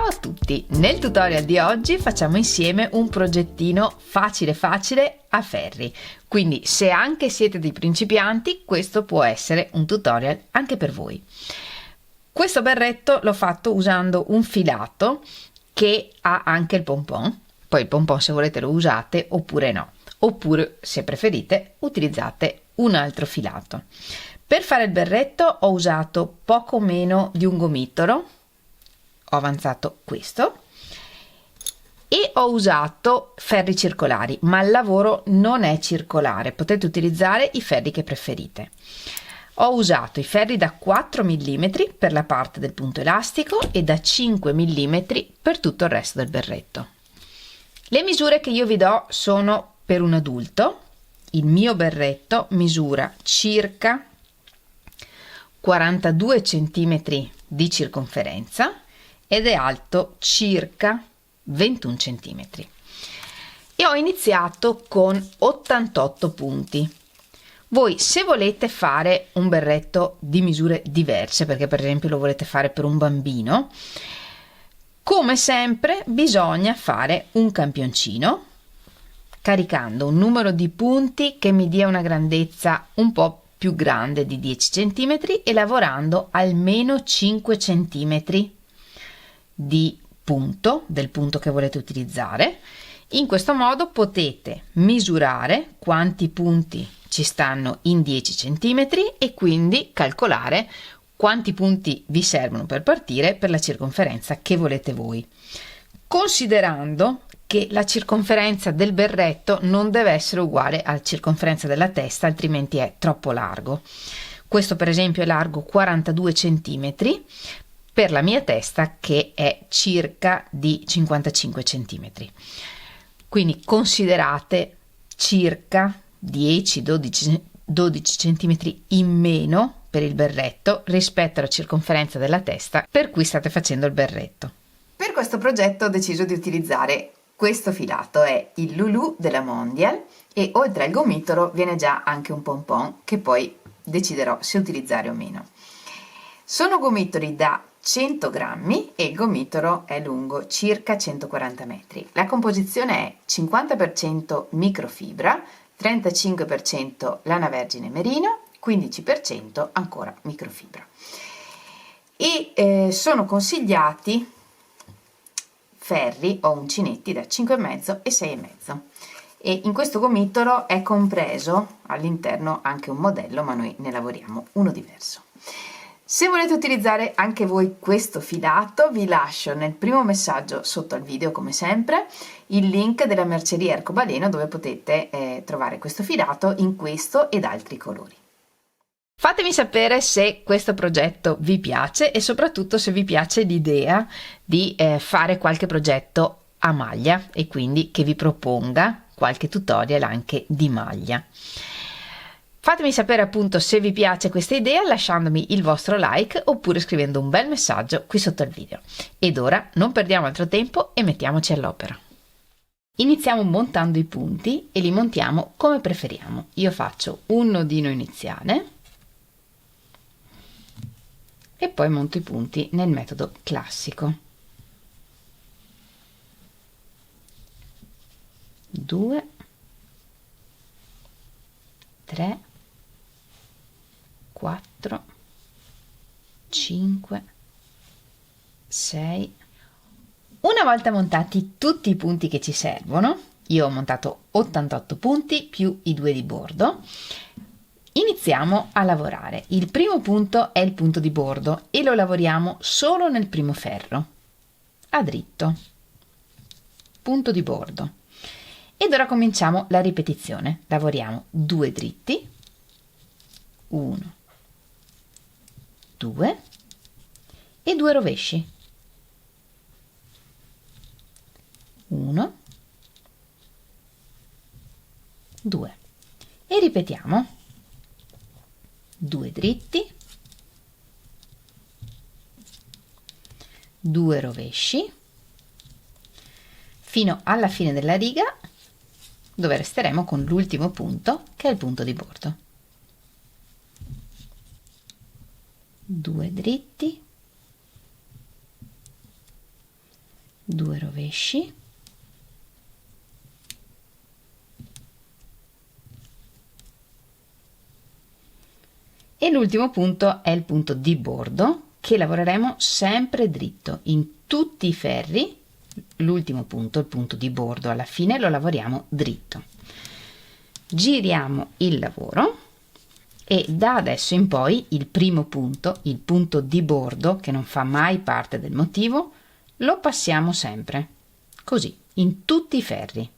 Ciao a tutti! Nel tutorial di oggi facciamo insieme un progettino facile a ferri, quindi se anche siete dei principianti questo può essere un tutorial anche per voi. Questo berretto l'ho fatto usando un filato che ha anche il pompon, poi il pompon se volete lo usate oppure no, oppure se preferite utilizzate un altro filato. Per fare il berretto ho usato poco meno di un gomitolo, ho avanzato questo e ho usato ferri circolari, ma il lavoro non è circolare, potete utilizzare i ferri che preferite. Ho usato i ferri da 4 mm per la parte del punto elastico e da 5 mm per tutto il resto del berretto. Le misure che io vi do sono per un adulto. Il mio berretto misura circa 42 cm di circonferenza ed è alto circa 21 cm e ho iniziato con 88 punti. Voi se volete fare un berretto di misure diverse, perché per esempio lo volete fare per un bambino, come sempre bisogna fare un campioncino caricando un numero di punti che mi dia una grandezza un po' più grande di 10 cm e lavorando almeno 5 cm di punto, del punto che volete utilizzare. In questo modo potete misurare quanti punti ci stanno in 10 cm e quindi calcolare quanti punti vi servono per partire per la circonferenza che volete voi, considerando che la circonferenza del berretto non deve essere uguale alla circonferenza della testa, altrimenti è troppo largo. Questo per esempio è largo 42 cm per la mia testa che è circa di 55 cm. Quindi considerate circa 10-12 cm in meno per il berretto rispetto alla circonferenza della testa per cui state facendo il berretto. Per questo progetto ho deciso di utilizzare questo filato, è il Lulu della Mondial e oltre al gomitolo viene già anche un pompon che poi deciderò se utilizzare o meno. Sono gomitoli da 100 grammi e il gomitolo è lungo circa 140 metri. La composizione è 50% microfibra, 35% lana vergine merino, 15% ancora microfibra. E sono consigliati ferri o uncinetti da 5,5 e 6,5 e in questo gomitolo è compreso all'interno anche un modello, ma noi ne lavoriamo uno diverso. Se volete utilizzare anche voi questo filato vi lascio nel primo messaggio sotto al video come sempre il link della merceria Arcobaleno dove potete trovare questo filato in questo ed altri colori. Fatemi sapere se questo progetto vi piace e soprattutto se vi piace l'idea di fare qualche progetto a maglia e quindi che vi proponga qualche tutorial anche di maglia. Fatemi sapere appunto se vi piace questa idea lasciandomi il vostro like oppure scrivendo un bel messaggio qui sotto al video. Ed ora non perdiamo altro tempo e mettiamoci all'opera. Iniziamo montando i punti e li montiamo come preferiamo. Io faccio un nodino iniziale e poi monto i punti nel metodo classico. 2, 3, 4, 5, 6. Una volta montati tutti i punti che ci servono, io ho montato 88 punti più i 2 di bordo, iniziamo a lavorare. Il primo punto è il punto di bordo e lo lavoriamo solo nel primo ferro, a dritto, punto di bordo. Ed ora cominciamo la ripetizione. Lavoriamo 2 dritti, 1, 2 e 2 rovesci, 1, 2 e ripetiamo 2 dritti, 2 rovesci fino alla fine della riga dove resteremo con l'ultimo punto che è il punto di bordo. 2 dritti, 2 rovesci, e l'ultimo punto è il punto di bordo che lavoreremo sempre dritto in tutti i ferri. L'ultimo punto, il punto di bordo, alla fine lo lavoriamo dritto. Giriamo il lavoro e da adesso in poi il primo punto, il punto di bordo, che non fa mai parte del motivo, lo passiamo sempre così in tutti i ferri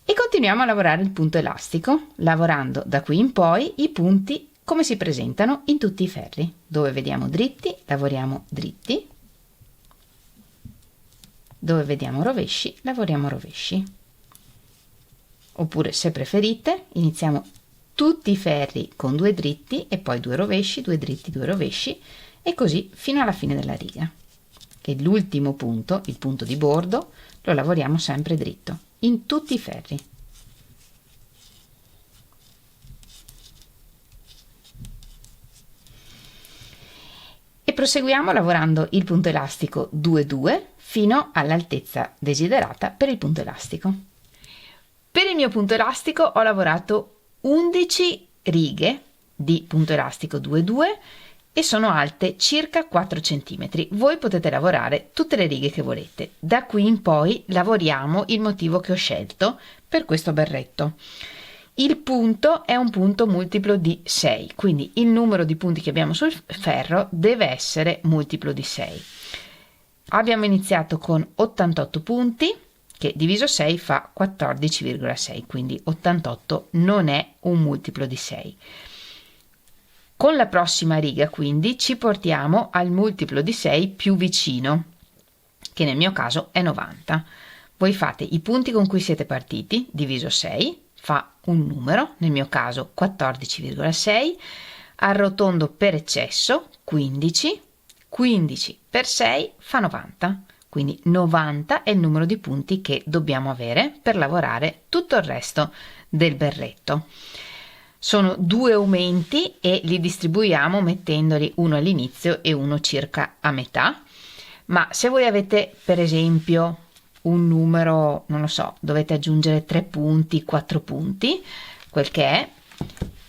e continuiamo a lavorare il punto elastico, lavorando da qui in poi i punti come si presentano in tutti i ferri. Dove vediamo dritti, lavoriamo dritti, dove vediamo rovesci, lavoriamo rovesci. Oppure, se preferite, iniziamo tutti i ferri con 2 dritti e poi 2 rovesci, 2 dritti, 2 rovesci, e così fino alla fine della riga. E l'ultimo punto, il punto di bordo, lo lavoriamo sempre dritto in tutti i ferri. E proseguiamo lavorando il punto elastico 2-2 fino all'altezza desiderata per il punto elastico. Per il mio punto elastico ho lavorato 11 righe di punto elastico 2-2 e sono alte circa 4 cm. Voi potete lavorare tutte le righe che volete. Da qui in poi lavoriamo il motivo che ho scelto per questo berretto. Il punto è un punto multiplo di 6, quindi il numero di punti che abbiamo sul ferro deve essere multiplo di 6. Abbiamo iniziato con 88 punti, che diviso 6 fa 14,6, quindi 88 non è un multiplo di 6. Con la prossima riga quindi ci portiamo al multiplo di 6 più vicino, che nel mio caso è 90. Voi fate i punti con cui siete partiti, diviso 6, fa un numero, nel mio caso 14,6, arrotondo per eccesso 15, 15 per 6 fa 90, quindi 90 è il numero di punti che dobbiamo avere per lavorare tutto il resto del berretto. Sono 2 aumenti e li distribuiamo mettendoli uno all'inizio e uno circa a metà, ma se voi avete per esempio un numero, non lo so, dovete aggiungere 3 punti, 4 punti, quel che è,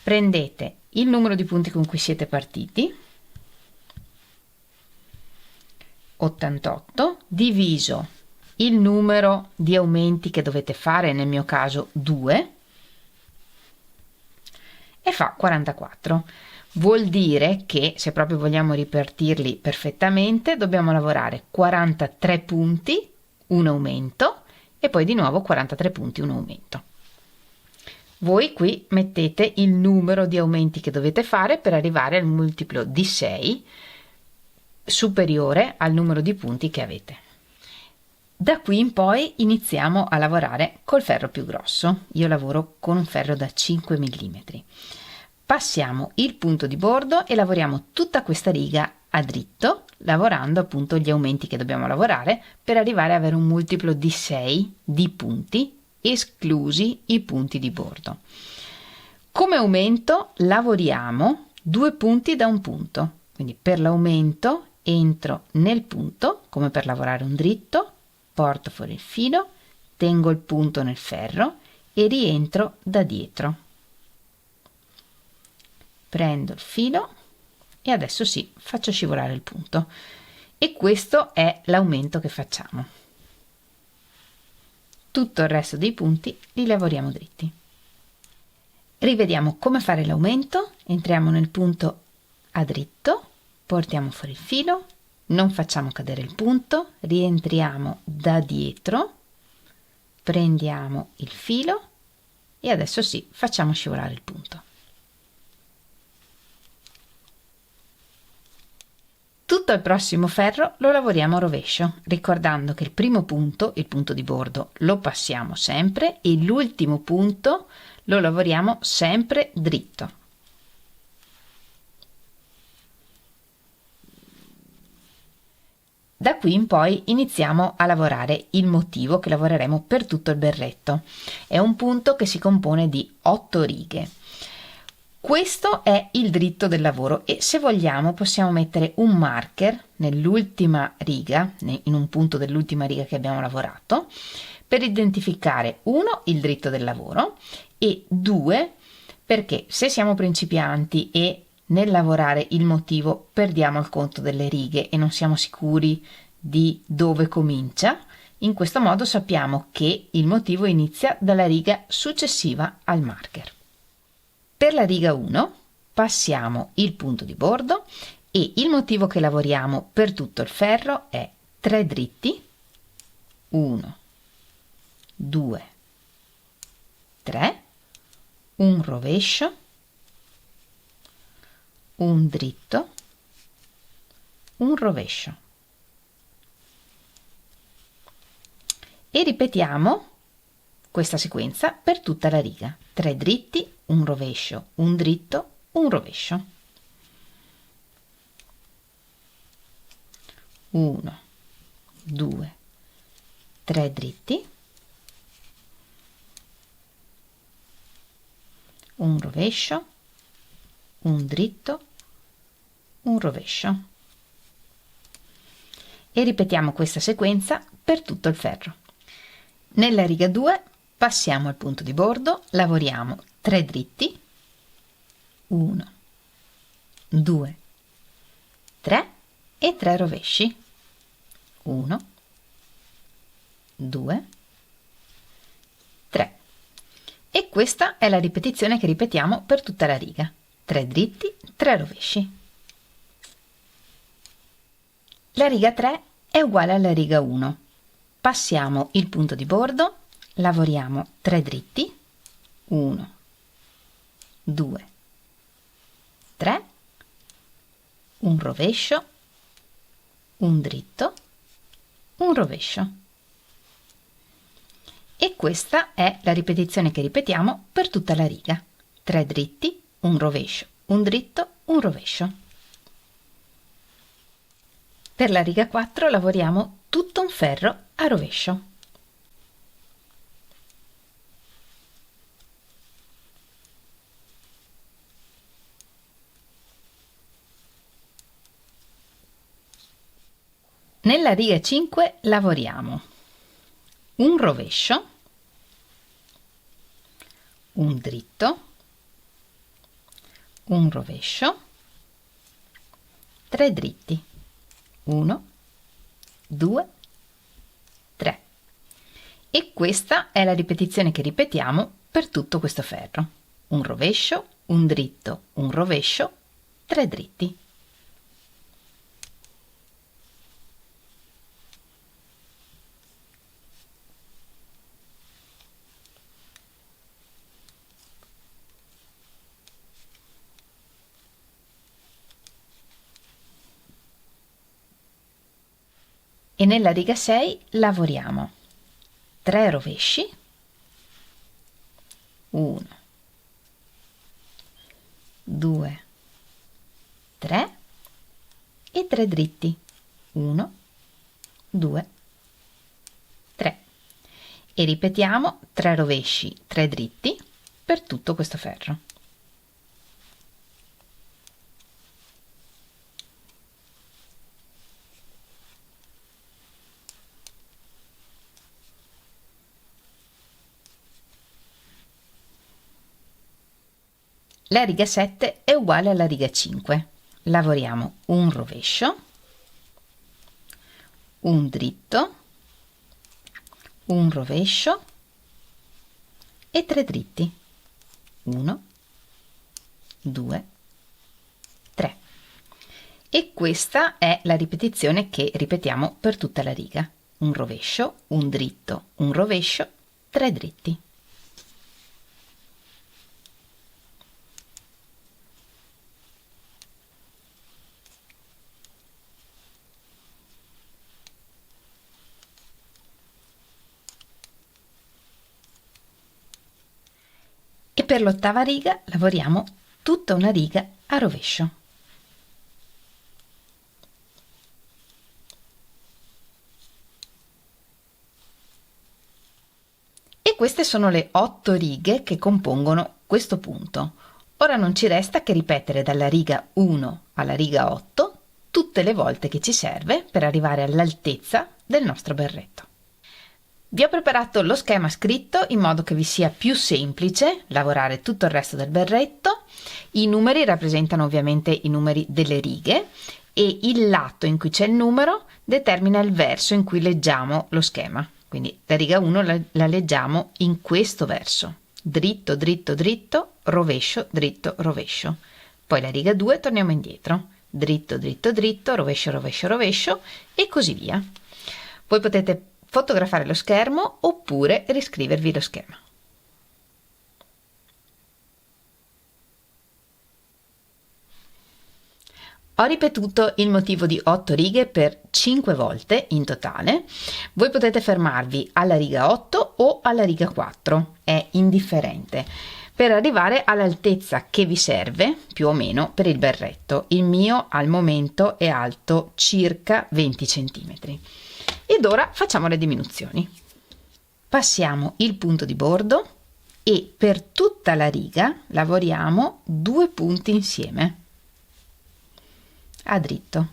prendete il numero di punti con cui siete partiti, 88, diviso il numero di aumenti che dovete fare, nel mio caso 2, e fa 44. Vuol dire che se proprio vogliamo ripartirli perfettamente dobbiamo lavorare 43 punti, un aumento, e poi di nuovo 43 punti, un aumento. Voi qui mettete il numero di aumenti che dovete fare per arrivare al multiplo di 6 superiore al numero di punti che avete. Da qui in poi iniziamo a lavorare col ferro più grosso. Io lavoro con un ferro da 5 mm. Passiamo il punto di bordo e lavoriamo tutta questa riga a dritto, lavorando appunto gli aumenti che dobbiamo lavorare per arrivare ad avere un multiplo di 6 di punti, esclusi i punti di bordo. Come aumento lavoriamo 2 punti da un punto, quindi per l'aumento entro nel punto come per lavorare un dritto, porto fuori il filo, tengo il punto nel ferro e rientro da dietro. Prendo il filo e adesso sì, faccio scivolare il punto, e questo è l'aumento che facciamo. Tutto il resto dei punti li lavoriamo dritti. Rivediamo come fare l'aumento. Entriamo nel punto a dritto, portiamo fuori il filo, non facciamo cadere il punto, rientriamo da dietro, prendiamo il filo e adesso sì, facciamo scivolare il punto. Tutto il prossimo ferro lo lavoriamo a rovescio, ricordando che il primo punto, il punto di bordo, lo passiamo sempre e l'ultimo punto lo lavoriamo sempre dritto. Da qui in poi iniziamo a lavorare il motivo che lavoreremo per tutto il berretto. È un punto che si compone di 8 righe. Questo è il dritto del lavoro e se vogliamo possiamo mettere un marker nell'ultima riga, in un punto dell'ultima riga che abbiamo lavorato, per identificare uno il dritto del lavoro e due perché se siamo principianti e nel lavorare il motivo perdiamo il conto delle righe e non siamo sicuri di dove comincia, in questo modo sappiamo che il motivo inizia dalla riga successiva al marker. Per la riga 1 passiamo il punto di bordo e il motivo che lavoriamo per tutto il ferro è 3 dritti, 1, 2, 3, un rovescio, un dritto, un rovescio. E ripetiamo questa sequenza per tutta la riga. 3 dritti, un rovescio, un dritto, un rovescio. 1, 2, 3 dritti, un rovescio, un dritto, un rovescio. E ripetiamo questa sequenza per tutto il ferro. Nella riga 2 passiamo al punto di bordo, lavoriamo 3 dritti, 1, 2, 3 e 3 rovesci, 1, 2, 3. E questa è la ripetizione che ripetiamo per tutta la riga, 3 dritti, 3 rovesci. La riga 3 è uguale alla riga 1. Passiamo il punto di bordo, lavoriamo 3 dritti, 1, 2, 3, un rovescio, un dritto, un rovescio. E questa è la ripetizione che ripetiamo per tutta la riga. 3 dritti, un rovescio, un dritto, un rovescio. Per la riga 4 lavoriamo tutto un ferro a rovescio. Nella riga 5 lavoriamo un rovescio, un dritto, un rovescio, 3 dritti, 1, 2, 3. E questa è la ripetizione che ripetiamo per tutto questo ferro. Un rovescio, un dritto, un rovescio, 3 dritti. E nella riga 6 lavoriamo 3 rovesci, 1, 2, 3 e 3 dritti, 1, 2, 3. E ripetiamo 3 rovesci, 3 dritti per tutto questo ferro. La riga 7 è uguale alla riga 5. Lavoriamo un rovescio, un dritto, un rovescio e 3 dritti. 1, 2, 3. E questa è la ripetizione che ripetiamo per tutta la riga. Un rovescio, un dritto, un rovescio, 3 dritti. E per l'ottava riga lavoriamo tutta una riga a rovescio. E queste sono le 8 righe che compongono questo punto. Ora non ci resta che ripetere dalla riga 1 alla riga 8 tutte le volte che ci serve per arrivare all'altezza del nostro berretto. Vi ho preparato lo schema scritto in modo che vi sia più semplice lavorare tutto il resto del berretto. I numeri rappresentano ovviamente i numeri delle righe e il lato in cui c'è il numero determina il verso in cui leggiamo lo schema. Quindi la riga 1 la leggiamo in questo verso: dritto, dritto, dritto, rovescio, dritto, rovescio. Poi la riga 2 torniamo indietro: dritto, dritto, dritto, rovescio, rovescio, rovescio e così via. Voi potete fotografare lo schermo oppure riscrivervi lo schema. Ho ripetuto il motivo di 8 righe per 5 volte in totale. Voi potete fermarvi alla riga 8 o alla riga 4, è indifferente, per arrivare all'altezza che vi serve più o meno per il berretto. Il mio al momento è alto circa 20 cm. Ed ora facciamo le diminuzioni. Passiamo il punto di bordo e per tutta la riga lavoriamo 2 punti insieme a dritto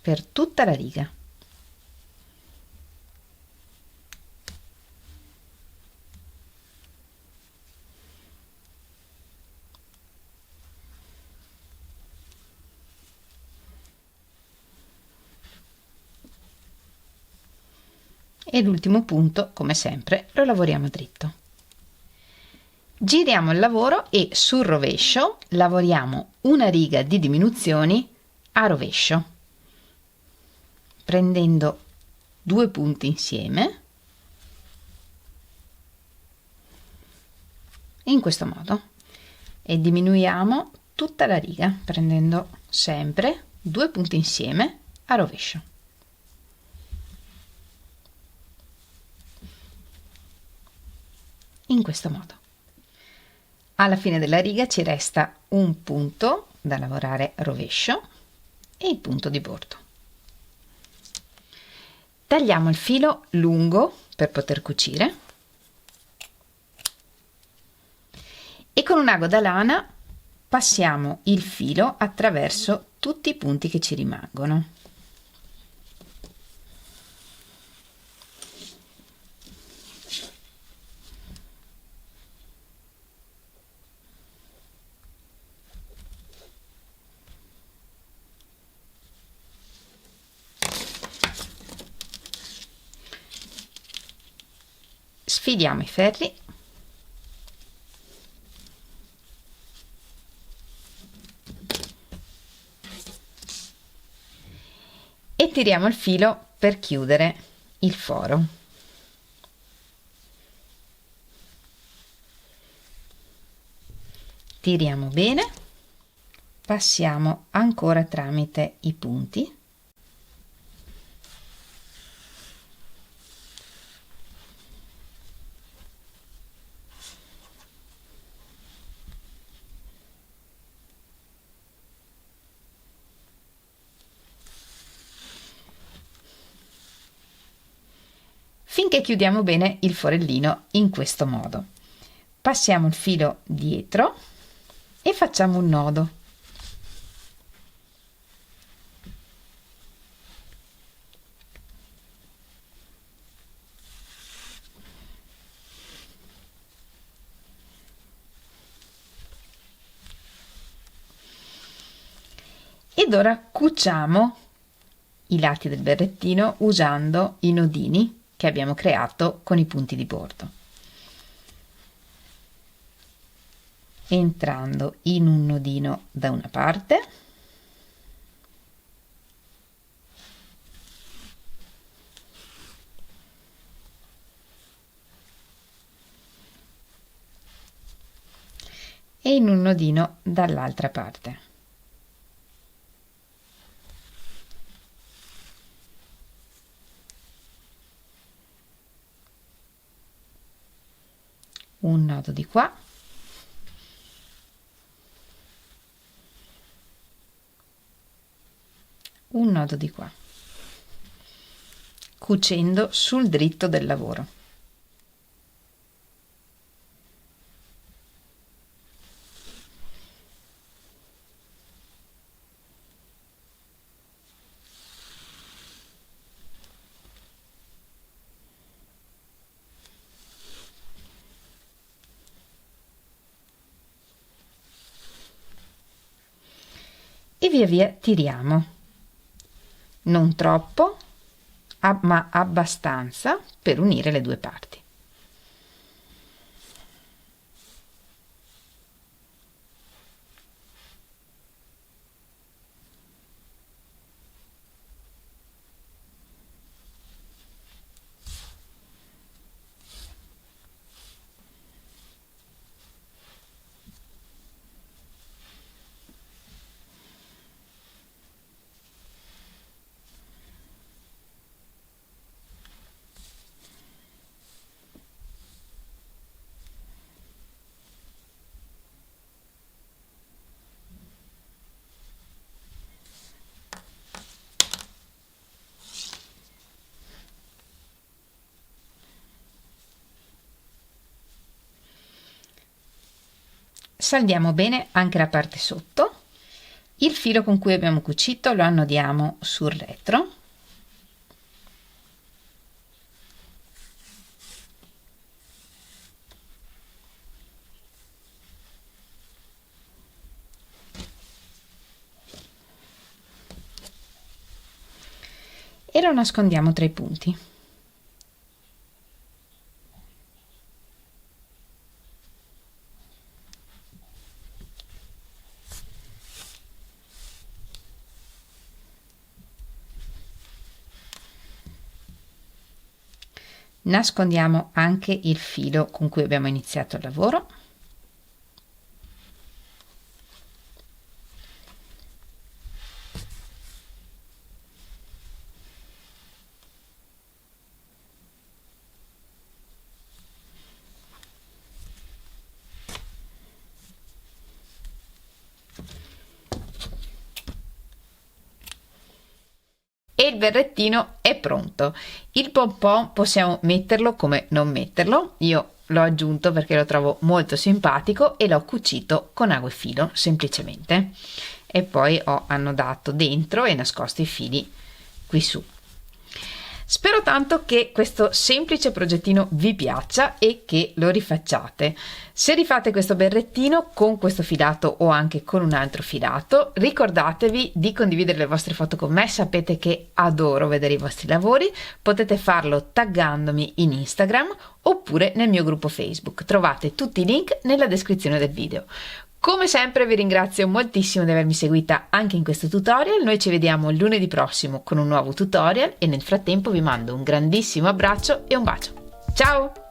per tutta la riga. E l'ultimo punto, come sempre, lo lavoriamo dritto. Giriamo il lavoro e sul rovescio lavoriamo una riga di diminuzioni a rovescio, prendendo 2 punti insieme in questo modo e diminuiamo tutta la riga prendendo sempre 2 punti insieme a rovescio. In questo modo. Alla fine della riga ci resta un punto da lavorare rovescio e il punto di bordo. Tagliamo il filo lungo per poter cucire e con un ago da lana passiamo il filo attraverso tutti i punti che ci rimangono. Sfidiamo i ferri e tiriamo il filo per chiudere il foro. Tiriamo bene, passiamo ancora tramite i punti finché chiudiamo bene il forellino in questo modo. Passiamo il filo dietro e facciamo un nodo. Ed ora cuciamo i lati del berrettino usando i nodini che abbiamo creato con i punti di bordo, entrando in un nodino da una parte e in un nodino dall'altra parte. Un nodo di qua, un nodo di qua, cucendo sul dritto del lavoro. e via via tiriamo, non troppo ma abbastanza per unire le due parti. Saldiamo bene anche la parte sotto. Il filo con cui abbiamo cucito lo annodiamo sul retro e lo nascondiamo tra i punti. Nascondiamo anche il filo con cui abbiamo iniziato il lavoro. E il berrettino è pronto. Il pompon possiamo metterlo come non metterlo. Io l'ho aggiunto perché lo trovo molto simpatico e l'ho cucito con ago e filo semplicemente, e poi ho annodato dentro e nascosto i fili qui su. Spero tanto che questo semplice progettino vi piaccia e che lo rifacciate. Se rifate questo berrettino con questo filato o anche con un altro filato, ricordatevi di condividere le vostre foto con me. Sapete che adoro vedere i vostri lavori. Potete farlo taggandomi in Instagram oppure nel mio gruppo Facebook. Trovate tutti i link nella descrizione del video. Come sempre vi ringrazio moltissimo di avermi seguita anche in questo tutorial. Noi ci vediamo lunedì prossimo con un nuovo tutorial e nel frattempo vi mando un grandissimo abbraccio e un bacio. Ciao!